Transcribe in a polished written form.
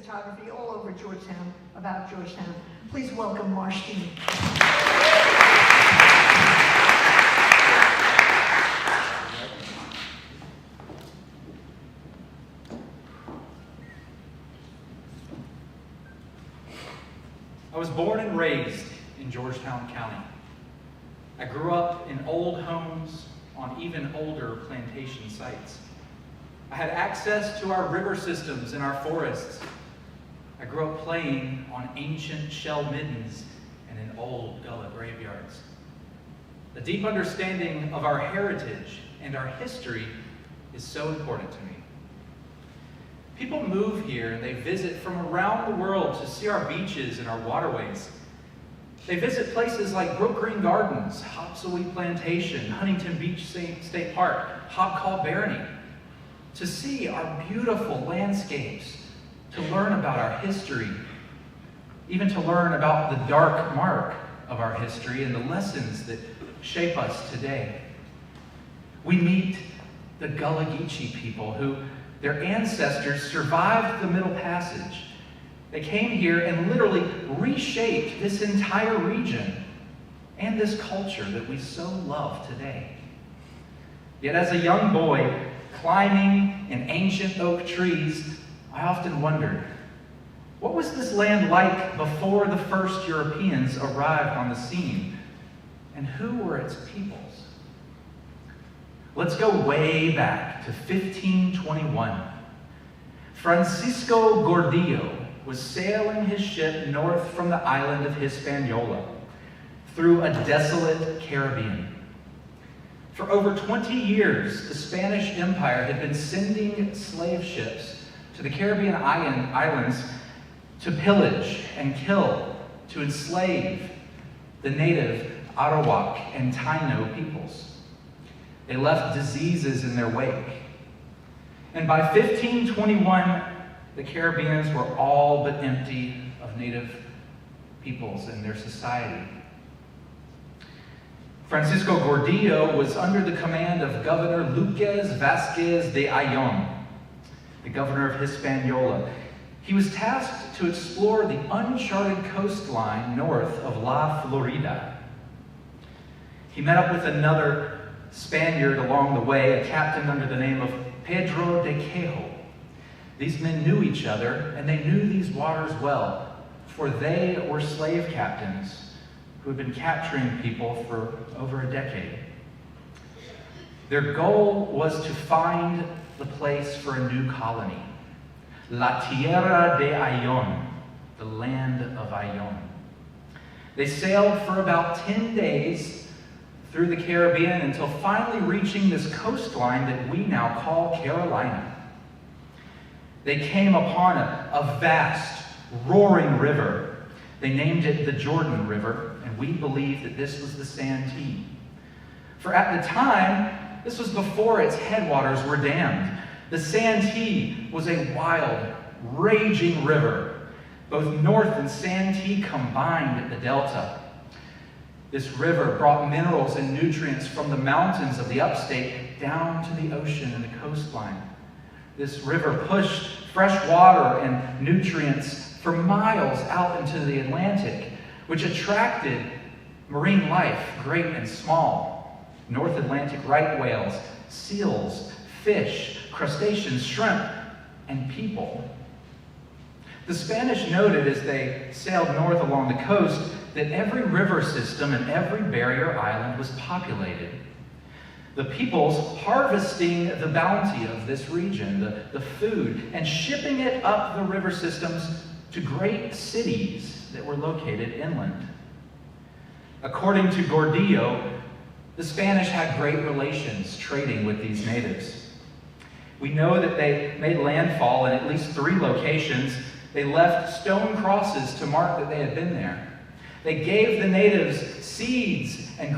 photography all over Georgetown, about Georgetown. Please welcome Marshall. I was born and raised in Georgetown County. I grew up in old homes on even older plantation sites. I had access to our river systems and our forests. I grew up playing on ancient shell middens and in old gullah graveyards. A deep understanding of our heritage and our history is so important to me. People move here and they visit from around the world to see our beaches and our waterways. They visit places like Brook Green Gardens, Hopsawee Plantation, Huntington Beach State Park, Hobcall Barony, to see our beautiful landscapes, to learn about our history, even to learn about the dark mark of our history and the lessons that shape us today. We meet the Gullah Geechee people who their ancestors survived the Middle Passage. They came here and literally reshaped this entire region and this culture that we so love today. Yet as a young boy, climbing in ancient oak trees, I often wondered, what was this land like before the first Europeans arrived on the scene? And who were its peoples? Let's go way back to 1521. Francisco Gordillo was sailing his ship north from the island of Hispaniola through a desolate Caribbean. For over 20 years, the Spanish Empire had been sending slave ships to the Caribbean islands to pillage and kill, to enslave the native Arawak and Taino peoples. They left diseases in their wake. And by 1521, the Caribbeans were all but empty of native peoples and their society. Francisco Gordillo was under the command of Governor Luquez Vasquez de Ayllón, the governor of Hispaniola. He was tasked to explore the uncharted coastline north of La Florida. He met up with another Spaniard along the way, a captain under the name of Pedro de Quejo. These men knew each other, and they knew these waters well, for they were slave captains who had been capturing people for over a decade. Their goal was to find the place for a new colony, La Tierra de Ayllón, the land of Ayllón. They sailed for about 10 days through the Caribbean until finally reaching this coastline that we now call Carolina. They came upon a vast, roaring river. They named it the Jordan River, and we believe that this was the Santee. For at the time, this was before its headwaters were dammed. The Santee was a wild, raging river. Both North and Santee combined at the delta. This river brought minerals and nutrients from the mountains of the upstate down to the ocean and the coastline. This river pushed fresh water and nutrients for miles out into the Atlantic, which attracted marine life, great and small. North Atlantic right whales, seals, fish, crustaceans, shrimp, and people. The Spanish noted as they sailed north along the coast that every river system and every barrier island was populated. The peoples harvesting the bounty of this region, the food, and shipping it up the river systems to great cities that were located inland. According to Gordillo, the Spanish had great relations trading with these natives. We know that they made landfall in at least 3 locations. They left stone crosses to mark that they had been there. They gave the natives seeds and